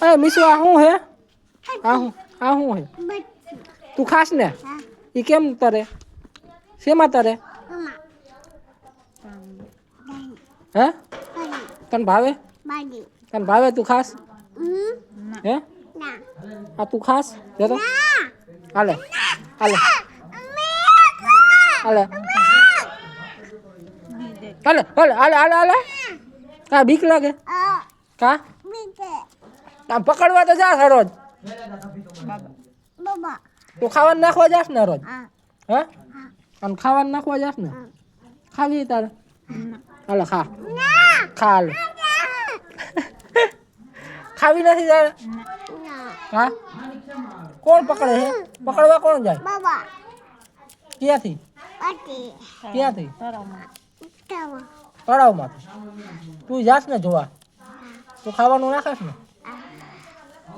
અરે મીસુ આ શું હે આ શું હે તું ખાસ ને એ કેમ તરે શેમાં તરે હે તને ભાવે તને ભાવે તું ખાસ હે આ તું ખાસ જો તો હાલે હાલે હાલે હાલે હાલે હાલે હાલે હાલે કા બીક લાગે કા આમ પકડવા તો જા રોજ તું ખાવાનું નાખવા જાસ ને રોજ હે આમ ખાવાનું નાખવા જાસ ને ખાવી તારે હાલે ખા ખા હાલે ખાવી નથી તારે હા કોણ પકડે છે પકડવા કોણ જાય ક્યાંથી ક્યાંથી તળાવમાંથી તું જાસ ને જોવા તું ખાવાનું નાખેશ ને